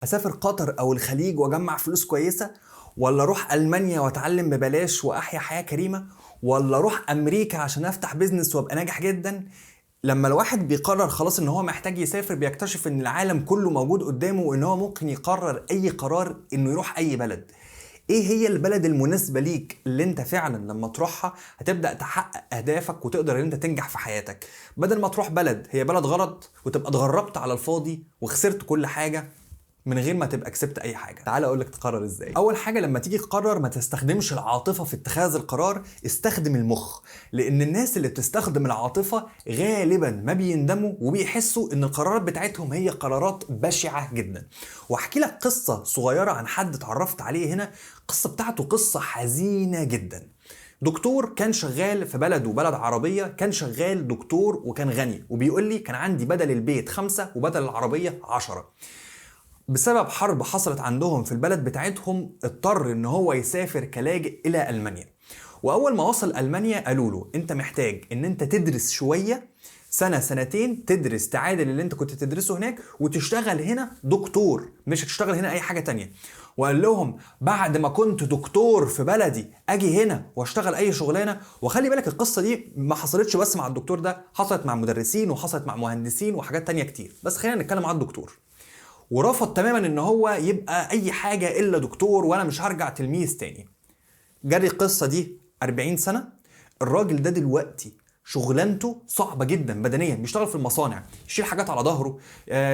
اسافر قطر او الخليج واجمع فلوس كويسه، ولا اروح المانيا واتعلم ببلاش واحيا حياه كريمه، ولا اروح امريكا عشان افتح بيزنس وابقى ناجح جدا؟ لما الواحد بيقرر خلاص ان هو محتاج يسافر، بيكتشف ان العالم كله موجود قدامه وان هو ممكن يقرر اي قرار انه يروح اي بلد. ايه هي البلد المناسبة ليك اللي انت فعلا لما تروحها هتبدأ تحقق اهدافك وتقدر ان انت تنجح في حياتك، بدل ما تروح بلد هي بلد غلط وتبقى اتغربت على الفاضي وخسرت كل حاجة من غير ما تبقى كسبت اي حاجه. تعال اقول لك تقرر ازاي. اول حاجه لما تيجي تقرر ما تستخدمش العاطفه في اتخاذ القرار، استخدم المخ، لان الناس اللي بتستخدم العاطفه غالبا ما بيندموا وبيحسوا ان القرارات بتاعتهم هي قرارات بشعه جدا. واحكي لك قصه صغيره عن حد اتعرفت عليه هنا. القصه بتاعته قصه حزينه جدا. دكتور كان شغال في بلده، بلد عربية، كان شغال دكتور وكان غني، وبيقول لي كان عندي بدل البيت 5 وبدل العربية 10. بسبب حرب حصلت عندهم في البلد بتاعتهم اضطر ان هو يسافر كلاجئ الى المانيا. واول ما وصل المانيا قالوا له انت محتاج ان انت تدرس شوية، سنة سنتين تدرس تعادل اللي انت كنت تدرسه هناك وتشتغل هنا دكتور، مش هتشتغل هنا اي حاجة تانية. وقال لهم بعد ما كنت دكتور في بلدي اجي هنا واشتغل اي شغلانه. وخلي بالك القصه دي ما حصلتش بس مع الدكتور ده، حصلت مع مدرسين وحصلت مع مهندسين وحاجات تانية كتير، بس خلينا نتكلم عن الدكتور. ورفض تماما ان هو يبقى اي حاجة الا دكتور، وانا مش هرجع تلميذ تاني. جري القصة دي 40 سنة. الراجل ده دلوقتي شغلانته صعبة جدا بدنيا، بيشتغل في المصانع، يشيل حاجات على ظهره،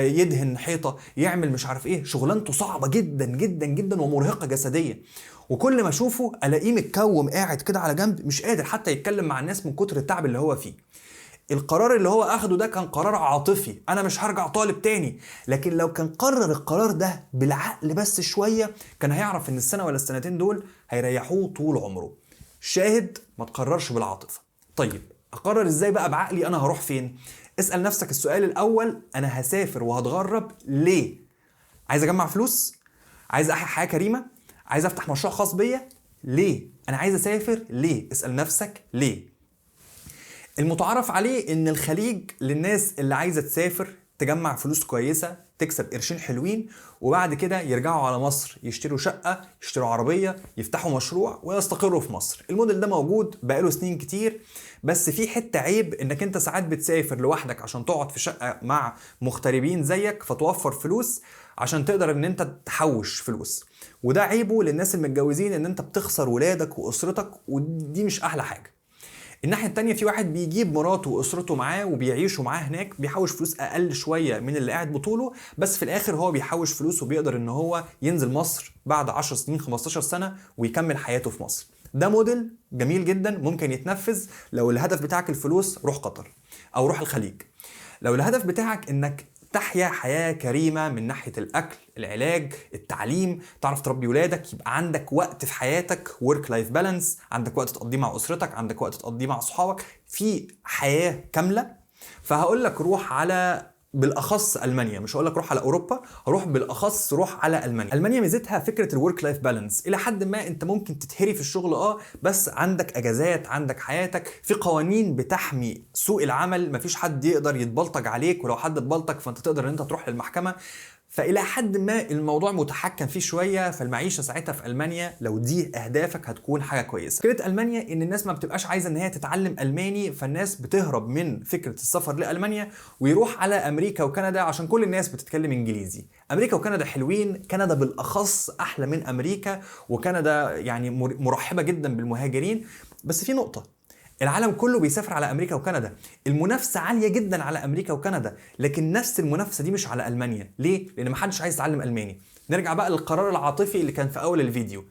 يدهن حيطة، يعمل مش عارف ايه، شغلانته صعبة جدا جدا جدا ومرهقة جسديا. وكل ما اشوفه الاقيه متكوم قاعد كده على جنب، مش قادر حتى يتكلم مع الناس من كتر التعب اللي هو فيه. القرار اللي هو اخده ده كان قرار عاطفي، انا مش هرجع طالب تاني. لكن لو كان قرر القرار ده بالعقل بس شوية، كان هيعرف ان السنة ولا السنتين دول هيريحوه طول عمره. شاهد، ما تقررش بالعاطفة. طيب اقرر ازاي بقى بعقلي انا هروح فين؟ اسأل نفسك السؤال الاول، انا هسافر وهتغرب ليه؟ عايز اجمع فلوس؟ عايز احيا حياة كريمة؟ عايز افتح مشروع خاص بيا؟ ليه انا عايز اسافر؟ ليه؟ اسأل نفسك ليه. المتعارف عليه ان الخليج للناس اللي عايزة تسافر تجمع فلوس كويسة، تكسب قرشين حلوين، وبعد كده يرجعوا على مصر، يشتروا شقة، يشتروا عربية، يفتحوا مشروع ويستقروا في مصر. الموديل ده موجود بقاله سنين كتير، بس في حتة عيب انك انت ساعات بتسافر لوحدك عشان تقعد في شقة مع مغتربين زيك فتوفر فلوس عشان تقدر ان انت تحوش فلوس. وده عيبه للناس المتجوزين، ان انت بتخسر ولادك واسرتك، ودي مش احلى حاجة. الناحية التانية في واحد بيجيب مراته واسرته معاه وبيعيشوا معاه هناك، بيحوش فلوس اقل شوية من اللي قاعد بطوله، بس في الاخر هو بيحوش فلوس وبيقدر ان هو ينزل مصر بعد 10 سنين 15 سنة ويكمل حياته في مصر. ده موديل جميل جدا ممكن يتنفذ. لو الهدف بتاعك الفلوس روح قطر او روح الخليج. لو الهدف بتاعك انك تحيا حياة كريمة من ناحية الأكل، العلاج، التعليم، تعرف تربي ولادك، يبقى عندك وقت في حياتك work life balance، عندك وقت تقضيه مع أسرتك، عندك وقت تقضيه مع صحابك، في حياة كاملة، فهقول لك روح على بالاخص المانيا. مش هقول لك روح على اوروبا، هروح بالاخص روح على المانيا. المانيا ميزتها فكره الورك لايف بالانس، الى حد ما انت ممكن تتهري في الشغل بس عندك اجازات، عندك حياتك، في قوانين بتحمي سوق العمل، مفيش حد يقدر يتبلطج عليك، ولو حد اتبلطج فانت تقدر ان انت تروح للمحكمه. فإلى حد ما الموضوع متحكم فيه شوية، فالمعيشة ساعتها في ألمانيا لو دي أهدافك هتكون حاجة كويسة. فكرة ألمانيا إن الناس ما بتبقاش عايزة إن هي تتعلم ألماني، فالناس بتهرب من فكرة السفر لألمانيا ويروح على أمريكا وكندا عشان كل الناس بتتكلم إنجليزي. أمريكا وكندا حلوين، كندا بالأخص أحلى من أمريكا، وكندا يعني مرحبة جدا بالمهاجرين. بس في نقطة، العالم كله بيسافر على امريكا وكندا، المنافسه عاليه جدا على امريكا وكندا، لكن نفس المنافسه دي مش على المانيا. ليه؟ لان محدش عايز يتعلم الماني. نرجع بقى للقرار العاطفي اللي كان في اول الفيديو،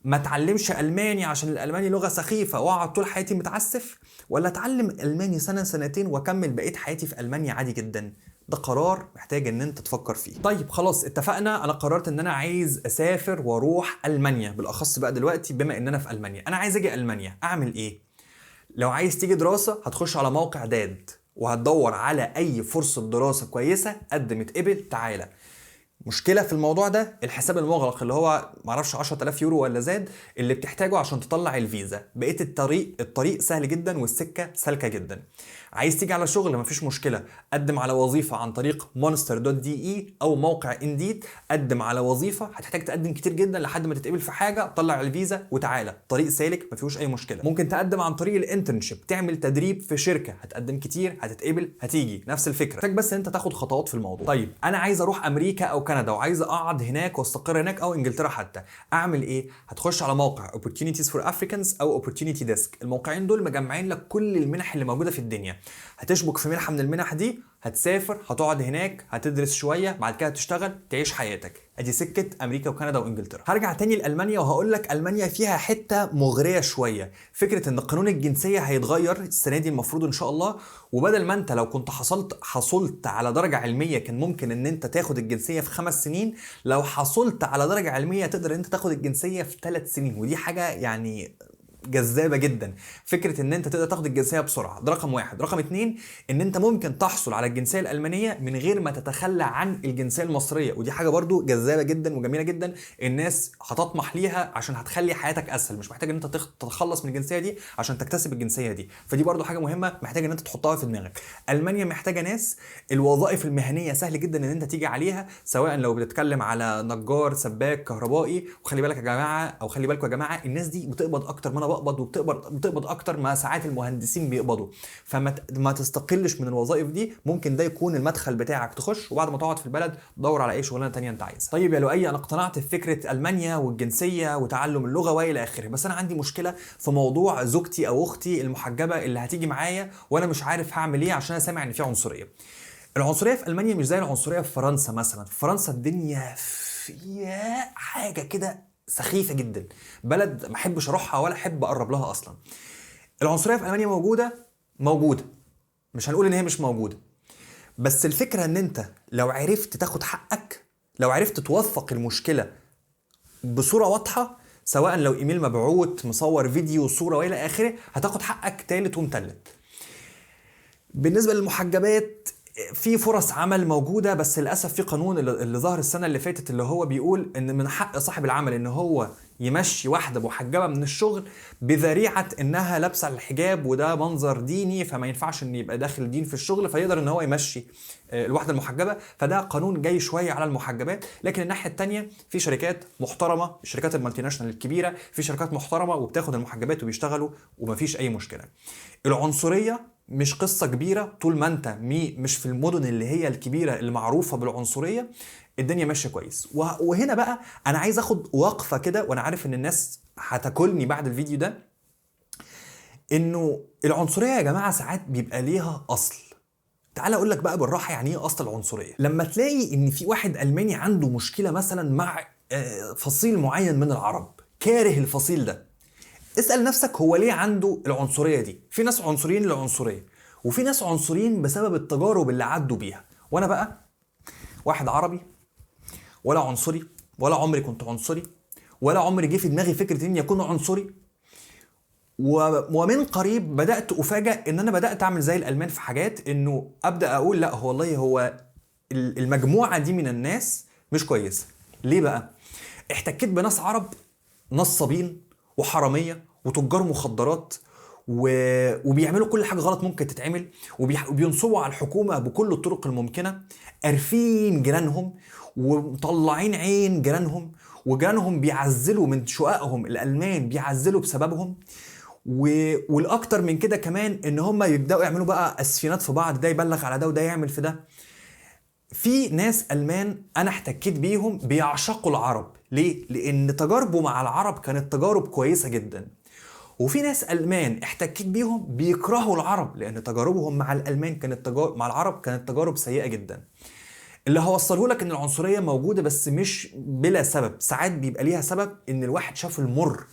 ما اتعلمش الماني عشان الالماني لغه سخيفه واقعد طول حياتي متعسف، ولا اتعلم الماني سنه سنتين واكمل بقيه حياتي في المانيا عادي جدا. ده قرار محتاج ان انت تفكر فيه. طيب خلاص اتفقنا، انا قررت ان انا عايز اسافر واروح المانيا، بالاخص بقى دلوقتي بما ان انا في المانيا، انا عايز اجي المانيا، اعمل ايه؟ لو عايز تيجي دراسة هتخش على موقع داد وهتدور على أي فرصة دراسة كويسة، قدم اتقبل تعالى. مشكله في الموضوع ده الحساب المغلق اللي هو معرفش 10000 يورو ولا زاد، اللي بتحتاجه عشان تطلع الفيزا. بقيت الطريق سهل جدا والسكه سالكه جدا. عايز تيجي على شغل مفيش مشكله، قدم على وظيفه عن طريق monster.de او موقع انديد. قدم على وظيفه، هتحتاج تقدم كتير جدا لحد ما تتقبل في حاجه، طلع الفيزا وتعالى. طريق سالك ما فيهوش اي مشكله. ممكن تقدم عن طريق الانترنشيب، تعمل تدريب في شركه، هتقدم كتير، هتتقبل، هتيجي، نفس الفكره. محتاج بس ان انت تاخد خطوات في الموضوع. طيب انا عايز اروح امريكا او كندا وعايز اقعد هناك واستقر هناك او انجلترا حتى، اعمل ايه؟ هتخش على موقع opportunities for Africans او opportunity desk. الموقعين دول مجمعين لك كل المنح اللي موجوده في الدنيا. هتشبك في منحه من المنح دي، هتسافر، هتقعد هناك، هتدرس شويه، بعد كده هتشتغل، تعيش حياتك. ادي سكه امريكا وكندا وانجلترا. هرجع تاني لالمانيا وهقول لك المانيا فيها حته مغريه شويه. فكره ان قانون الجنسيه هيتغير السنه دي المفروض ان شاء الله، وبدل ما انت لو كنت حصلت على درجه علميه كان ممكن ان انت تاخد الجنسيه في 5 سنين، لو حصلت على درجه علميه تقدر ان انت تاخد الجنسيه في 3 سنين. ودي حاجه يعني جذابه جدا. فكره ان انت تقدر تاخد الجنسيه بسرعه، ده رقم واحد. رقم اتنين، ان انت ممكن تحصل على الجنسيه الالمانيه من غير ما تتخلى عن الجنسيه المصريه، ودي حاجه برضو جذابه جدا وجميله جدا. الناس هتطمح ليها عشان هتخلي حياتك اسهل، مش محتاج ان انت تتخلص من الجنسيه دي عشان تكتسب الجنسيه دي. فدي برضو حاجه مهمه محتاج ان انت تحطها في دماغك. المانيا محتاجه ناس، الوظائف المهنيه سهل جدا ان انت تيجي عليها، سواء لو بتتكلم على نجار، سباك، كهربائي. وخلي بالك يا جماعه، او خلي بالكم يا جماعه، الناس دي بتقبض اكتر ما انا بقبض، وبتقبض اكتر ما ساعات المهندسين بيقبضوا. فما تستقلش من الوظائف دي، ممكن ده يكون المدخل بتاعك تخش، وبعد ما تقعد في البلد دور على اي شغلانه تانية انت عايزها. طيب يا لؤي، انا اقتنعت بفكره المانيا والجنسيه وتعلم اللغه والى اخره، بس انا عندي مشكله في موضوع زوجتي او اختي المحجبه اللي هتيجي معايا، وانا مش عارف هعمل ايه عشان انا سامع ان في عنصريه. العنصريه في المانيا مش زي العنصريه في فرنسا مثلا. في فرنسا الدنيا فيها حاجه كده سخيفه جدا، بلد ما احبش اروحها ولا احب اقرب لها اصلا. العنصريه في المانيا موجوده، مش هنقول ان هي مش موجوده، بس الفكره ان انت لو عرفت تاخد حقك، لو عرفت توثق المشكله بصوره واضحه، سواء لو ايميل مبعوت، مصور فيديو، صوره والى اخره، هتاخد حقك تالت ومتلت. بالنسبه للمحجبات، في فرص عمل موجودة، بس للأسف في قانون اللي ظهر السنة اللي فاتت اللي هو بيقول إن من حق صاحب العمل إن هو يمشي واحدة محجبة من الشغل بذريعة إنها لابسة الحجاب، وده منظر ديني، فما ينفعش إن يبقى داخل دين في الشغل، فيقدر إن هو يمشي الواحدة المحجبة. فده قانون جاي شوية على المحجبات. لكن الناحية التانية في شركات محترمة، الشركات المالتي ناشونال الكبيرة، في شركات محترمة وبتاخد المحجبات وبيشتغلوا ومفيش أي مشكلة. العنصرية مش قصة كبيرة طول ما انت مش في المدن اللي هي الكبيرة اللي معروفة بالعنصرية، الدنيا ماشية كويس. وهنا بقى انا عايز اخد وقفة كده، وانا عارف ان الناس هتاكلني بعد الفيديو ده، انه العنصرية يا جماعة ساعات بيبقى ليها اصل. تعال اقول لك بقى بالراحة يعني ايه اصل العنصرية. لما تلاقي ان في واحد الماني عنده مشكلة مثلا مع فصيل معين من العرب، كاره الفصيل ده، اسأل نفسك هو ليه عنده العنصرية دي. في ناس عنصريين للعنصرية، وفي ناس عنصريين بسبب التجارب اللي عدوا بيها. وانا بقى واحد عربي، ولا عنصري، ولا عمري كنت عنصري، ولا عمري جه في دماغي فكرة اني اكون عنصري. ومن قريب بدأت افاجأ ان انا بدأت اعمل زي الالمان في حاجات، انه ابدأ اقول لا والله هو المجموعة دي من الناس مش كويسة. ليه بقى؟ احتكيت بناس عرب نصابين وحراميه وتجار مخدرات، وبيعملوا كل حاجه غلط ممكن تتعمل، وبينصبوا على الحكومه بكل الطرق الممكنه، قارفين جيرانهم ومطلعين عين جيرانهم، وجيرانهم بيعزلوا من شققهم، الالمان بيعزلوا بسببهم. والاكتر من كده كمان ان هم يبداوا يعملوا بقى اسفينات في بعض، ده يبلغ على ده وده يعمل في ده. في ناس ألمان أنا احتكيت بيهم بيعشقوا العرب. ليه؟ لأن تجاربه مع العرب كانت تجارب كويسة جدا. وفي ناس ألمان احتكيت بيهم بيكرهوا العرب، لأن تجاربهم مع الألمان مع العرب كانت تجارب سيئة جدا. اللي هوصله لك إن العنصرية موجودة، بس مش بلا سبب. ساعات بيبقى ليها سبب، إن الواحد شاف المر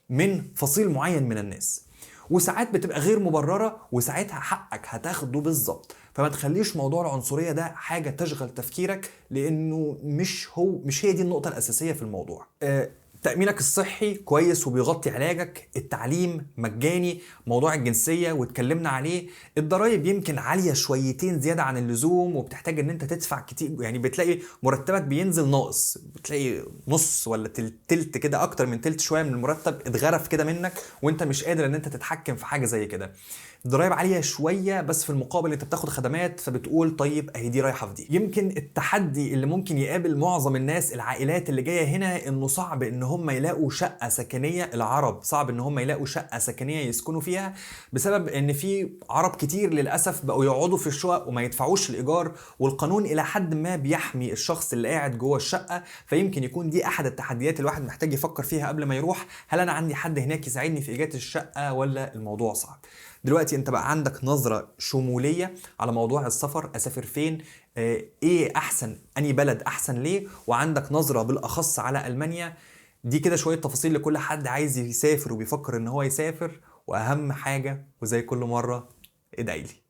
من فصيل معين من الناس، وساعات بتبقى غير مبررة، وساعتها حقك هتاخده بالظبط. فما تخليش موضوع العنصرية ده حاجة تشغل تفكيرك، لأنه مش هي دي النقطة الأساسية في الموضوع. تأمينك الصحي كويس وبيغطي علاجك، التعليم مجاني، موضوع الجنسية واتكلمنا عليه، الضرايب يمكن عالية شويتين زيادة عن اللزوم وبتحتاج ان انت تدفع كتير، يعني بتلاقي مرتبك بينزل ناقص، بتلاقي نص ولا تلت كده، اكتر من تلت شوية من المرتب اتغرف كده منك وانت مش قادر ان انت تتحكم في حاجة زي كده. الضرايب عاليه شويه، بس في المقابل انت بتاخد خدمات، فبتقول طيب اهي دي رايحه في دي. يمكن التحدي اللي ممكن يقابل معظم الناس العائلات اللي جايه هنا انه صعب ان هم يلاقوا شقه سكنيه، العرب صعب ان هم يلاقوا شقه سكنيه يسكنوا فيها، بسبب ان في عرب كتير للاسف بقوا يقعدوا في الشقق وما يدفعوش الايجار، والقانون الى حد ما بيحمي الشخص اللي قاعد جوه الشقه. فيمكن يكون دي احد التحديات الواحد محتاج يفكر فيها قبل ما يروح، هل انا عندي حد هناك يساعدني في ايجاد الشقه ولا الموضوع صعب. دلوقتي انت بقى عندك نظرة شمولية على موضوع السفر، اسافر فين، ايه احسن، اني بلد احسن ليه، وعندك نظرة بالاخص على المانيا. دي كده شوية تفاصيل لكل حد عايز يسافر وبيفكر ان هو يسافر. واهم حاجة وزي كل مرة، ادعيلي.